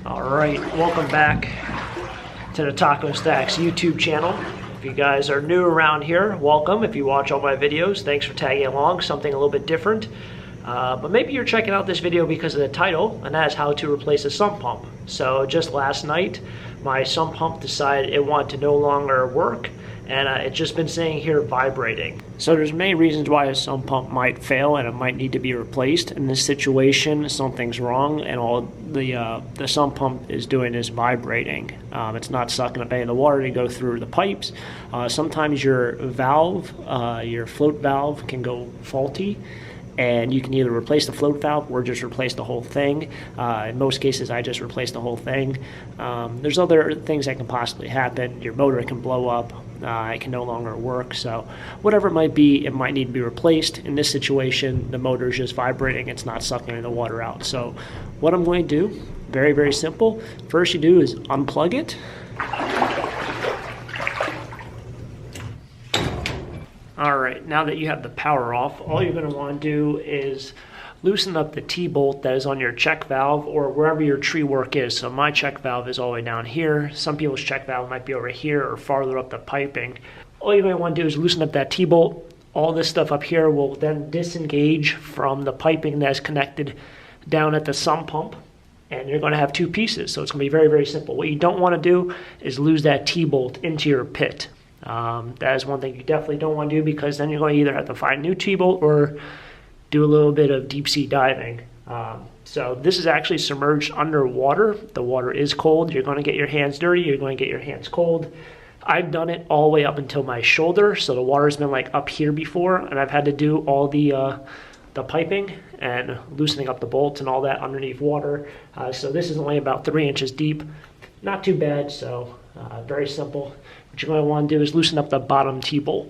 All right, welcome back to the Taco Stacks YouTube channel. If you guys are new around here, welcome. If you watch all my videos, thanks for tagging along, something a little bit different. But maybe you're checking out this video because of the title, and that is how to replace a sump pump. So just last night, my sump pump decided it wanted to no longer work, and it's just been saying here vibrating. So there's many reasons why a sump pump might fail and it might need to be replaced. In this situation, something's wrong and all the sump pump is doing is vibrating. It's not sucking up any of the water to go through the pipes. Sometimes your valve, your float valve can go faulty, and you can either replace the float valve or just replace the whole thing. In most cases, I just replace the whole thing. There's other things that can possibly happen. Your motor can blow up. It can no longer work. So whatever it might be, it might need to be replaced. In this situation, the motor is just vibrating. It's not sucking the water out. So what I'm going to do, very, very simple. First you do is unplug it. All right, now that you have the power off, all you're going to want to do is loosen up the T-bolt that is on your check valve or wherever your tree work is. So my check valve is all the way down here. Some people's check valve might be over here or farther up the piping. All you're going to want to do is loosen up that T-bolt. All this stuff up here will then disengage from the piping that's connected down at the sump pump. And you're going to have two pieces, so it's going to be very, very simple. What you don't want to do is lose that T-bolt into your pit. That is one thing you definitely don't want to do, because then you're going to either have to find a new T-bolt or do a little bit of deep sea diving. So this is actually submerged underwater. The water is cold. You're going to get your hands dirty. You're going to get your hands cold. I've done it all the way up until my shoulder, so the water's been like up here before, and I've had to do all the piping and loosening up the bolts and all that underneath water. So this is only about 3 inches deep. Not too bad, so very simple. What you're going to want to do is loosen up the bottom T-bolt.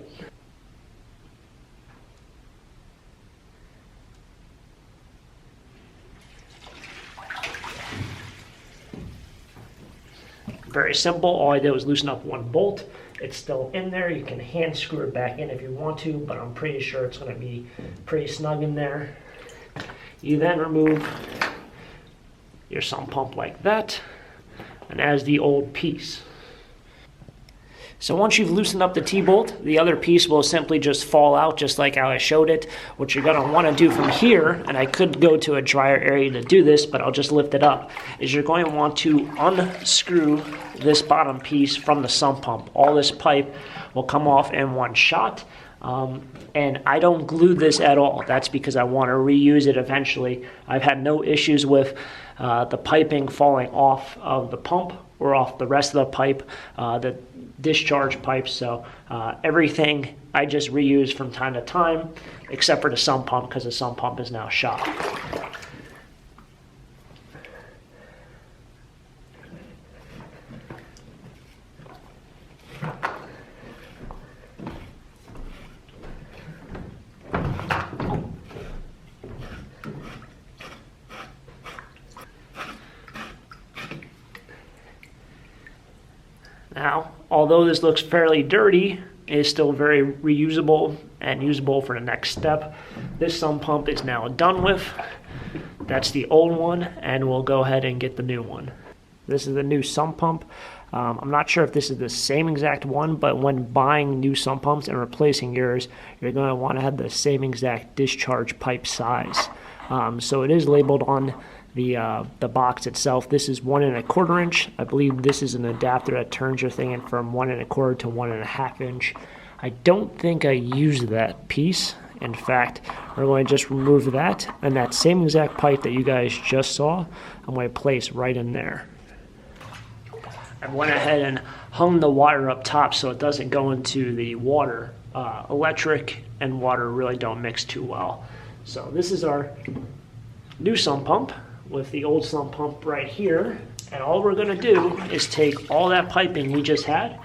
Very simple. All I did was loosen up one bolt. It's still in there. You can hand screw it back in if you want to, but I'm pretty sure it's going to be pretty snug in there. You then remove your sump pump like that, and as the old piece. So once you've loosened up the T-bolt, the other piece will simply just fall out just like how I showed it. What you're going to want to do from here, and I could go to a drier area to do this, but I'll just lift it up, is you're going to want to unscrew this bottom piece from the sump pump. All this pipe will come off in one shot. And I don't glue this at all. That's because I want to reuse it eventually. I've had no issues with the piping falling off of the pump or off the rest of the pipe, the discharge pipes. So everything I just reuse from time to time, except for the sump pump, because the sump pump is now shot. Now, although this looks fairly dirty, it is still very reusable and usable for the next step. This sump pump is now done with. That's the old one, and we'll go ahead and get the new one. This is the new sump pump. I'm not sure if this is the same exact one, but when buying new sump pumps and replacing yours, you're going to want to have the same exact discharge pipe size. So it is labeled on the box itself. This is 1 1/4 inch. I believe this is an adapter that turns your thing in from 1 1/4 to 1 1/2 inch. I don't think I used that piece. In fact, we're going to just remove that, and that same exact pipe that you guys just saw, I'm going to place right in there. I went ahead and hung the wire up top so it doesn't go into the water. Electric and water really don't mix too well. So this is our new sump pump with the old sump pump right here. And all we're going to do is take all that piping we just had.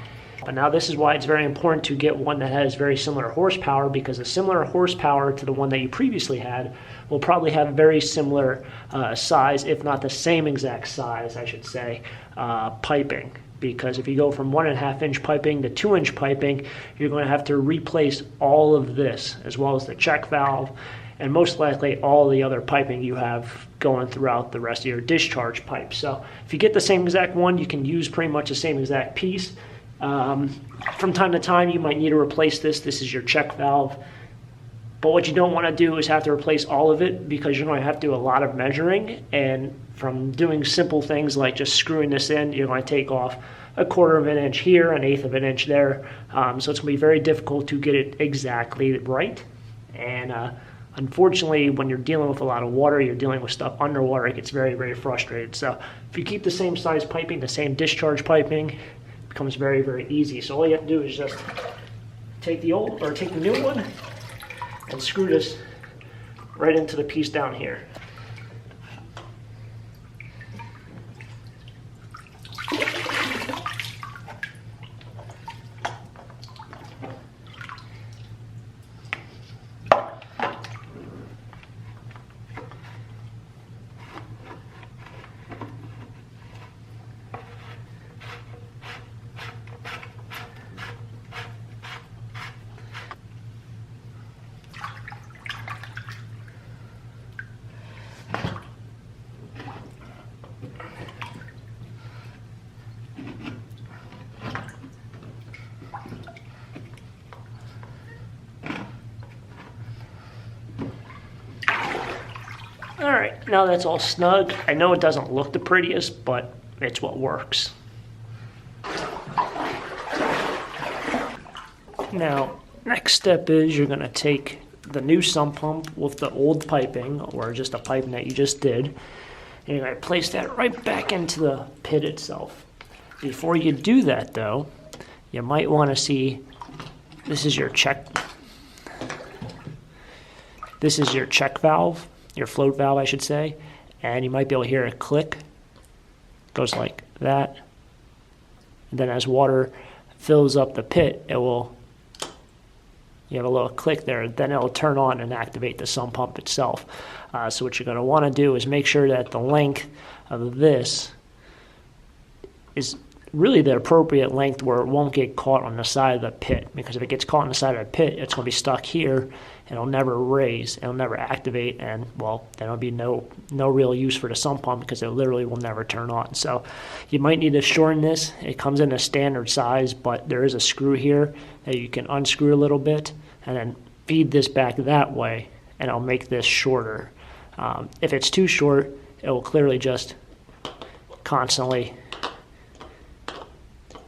But now this is why it's very important to get one that has very similar horsepower, because a similar horsepower to the one that you previously had will probably have very similar size, if not the same exact size, I should say, piping. Because if you go from 1 1/2 inch piping to 2 inch piping, you're going to have to replace all of this, as well as the check valve and most likely all the other piping you have going throughout the rest of your discharge pipe. So if you get the same exact one, you can use pretty much the same exact piece. From time to time, you might need to replace this. This is your check valve. But what you don't want to do is have to replace all of it, because you're going to have to do a lot of measuring. And from doing simple things like just screwing this in, you're going to take off 1/4 of an inch here, 1/8 of an inch there. So it's going to be very difficult to get it exactly right. And unfortunately, when you're dealing with a lot of water, you're dealing with stuff underwater, it gets very, very frustrated. So if you keep the same size piping, the same discharge piping, it becomes very, very easy. So all you have to do is just take the new one and screw this right into the piece down here. All right, now that's all snug. I know it doesn't look the prettiest, but it's what works. Now, next step is you're gonna take the new sump pump with the old piping, or just a piping that you just did, and you're gonna place that right back into the pit itself. Before you do that though, you might wanna see, this is your check valve, your float valve, I should say, and you might be able to hear it click. It goes like that. And then as water fills up the pit, you have a little click there, then it'll turn on and activate the sump pump itself. So what you're going to want to do is make sure that the length of this is really the appropriate length where it won't get caught on the side of the pit, because if it gets caught on the side of the pit, it's going to be stuck here, and it'll never raise, it'll never activate, and well, then there'll be no real use for the sump pump, because it literally will never turn on. So you might need to shorten this. It comes in a standard size, but there is a screw here that you can unscrew a little bit and then feed this back that way, and it'll make this shorter. If it's too short, it will clearly just constantly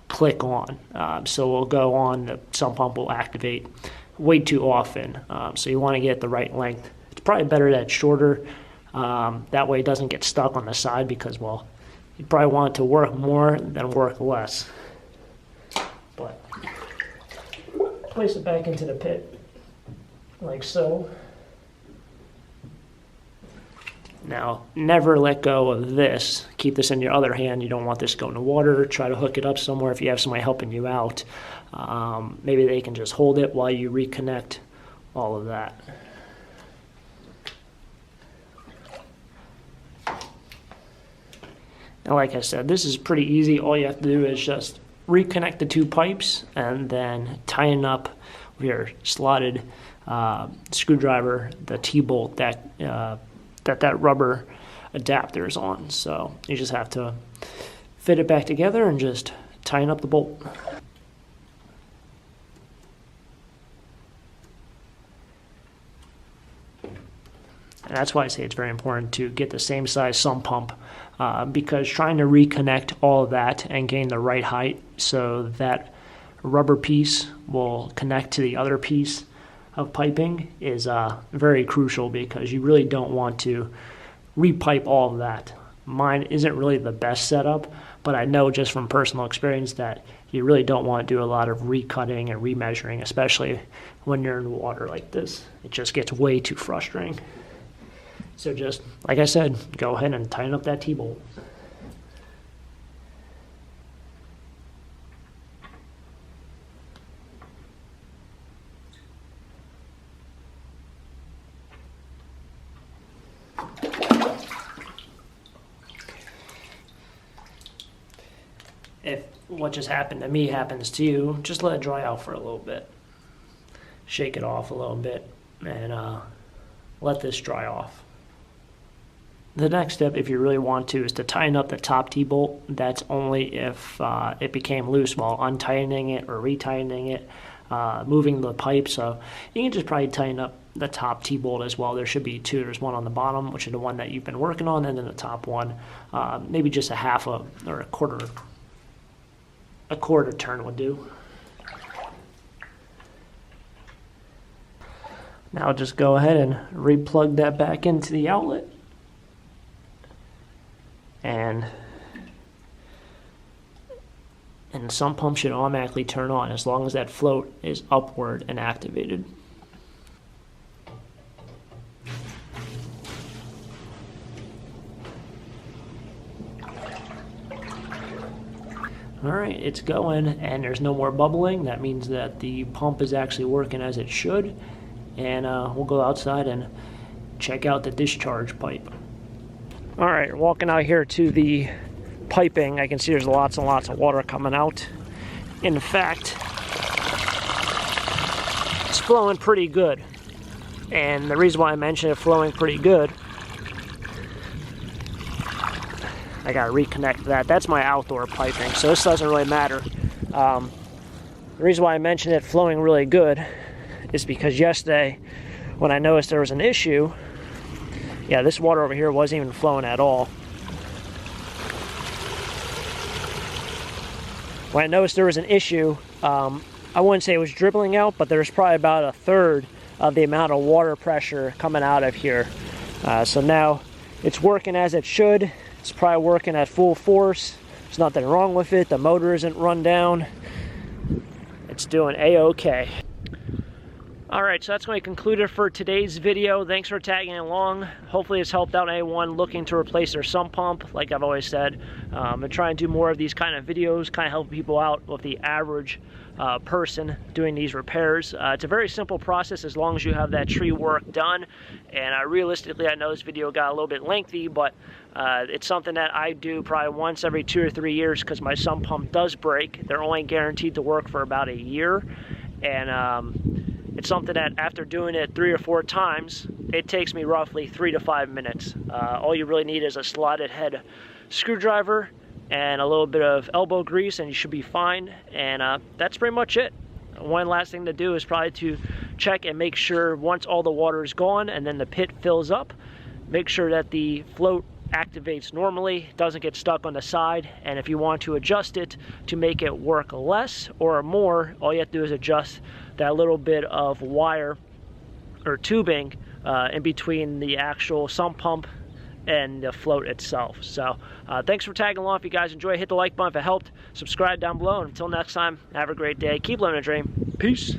click on. So we'll go on, the sump pump will activate way too often. So you want to get the right length. It's probably better that it's shorter. That way it doesn't get stuck on the side, because, well, you probably want it to work more than work less. But place it back into the pit like so. Now, never let go of this. Keep this in your other hand. You don't want this going to water. Try to hook it up somewhere if you have somebody helping you out. Maybe they can just hold it while you reconnect all of that. And like I said, this is pretty easy. All you have to do is just reconnect the two pipes and then tighten up with your slotted screwdriver, the T-bolt that rubber adapter is on. So you just have to fit it back together and just tighten up the bolt. And that's why I say it's very important to get the same size sump pump, because trying to reconnect all of that and gain the right height so that rubber piece will connect to the other piece of piping is very crucial, because you really don't want to repipe all of that. Mine isn't really the best setup, but I know just from personal experience that you really don't want to do a lot of recutting and remeasuring, especially when you're in water like this. It just gets way too frustrating. So just, like I said, go ahead and tighten up that T-bolt. If what just happened to me happens to you, just let it dry out for a little bit. Shake it off a little bit, and let this dry off. The next step, if you really want to, is to tighten up the top T-bolt. That's only if it became loose while untightening it or retightening it, moving the pipe. So you can just probably tighten up the top T-bolt as well. There should be two. There's one on the bottom, which is the one that you've been working on, and then the top one, maybe just a half or a quarter turn would do. Now just go ahead and re-plug that back into the outlet. And the sump pump should automatically turn on as long as that float is upward and activated. Alright, it's going and there's no more bubbling. That means that the pump is actually working as it should. And we'll go outside and check out the discharge pipe. Alright, walking out here to the piping, I can see there's lots and lots of water coming out. In fact, it's flowing pretty good. And the reason why I mention it flowing pretty good, I gotta reconnect that. That's my outdoor piping, so this doesn't really matter. The reason why I mention it flowing really good is because yesterday, when I noticed there was an issue, yeah, this water over here wasn't even flowing at all. When I noticed there was an issue, I wouldn't say it was dribbling out, but there's probably about a third of the amount of water pressure coming out of here. So now it's working as it should. It's probably working at full force. There's nothing wrong with it. The motor isn't run down. It's doing a-okay. Alright, so that's going to conclude it for today's video. Thanks for tagging along. Hopefully it's helped out anyone looking to replace their sump pump. Like I've always said, I'm trying to do more of these kind of videos, kind of help people out with the average person doing these repairs. It's a very simple process as long as you have that tree work done. And realistically, I know this video got a little bit lengthy, but it's something that I do probably once every 2 or 3 years because my sump pump does break. They're only guaranteed to work for about a year. And it's something that after doing it 3 or 4 times, it takes me roughly 3 to 5 minutes. All you really need is a slotted head screwdriver and a little bit of elbow grease and you should be fine. And that's pretty much it. One last thing to do is probably to check and make sure once all the water is gone and then the pit fills up, make sure that the float activates normally, doesn't get stuck on the side, and if you want to adjust it to make it work less or more, all you have to do is adjust that little bit of wire or tubing in between the actual sump pump and the float itself. So thanks for tagging along. If you guys enjoy, hit the like button if it helped, subscribe down below, and until next time, have a great day, keep living a dream, peace.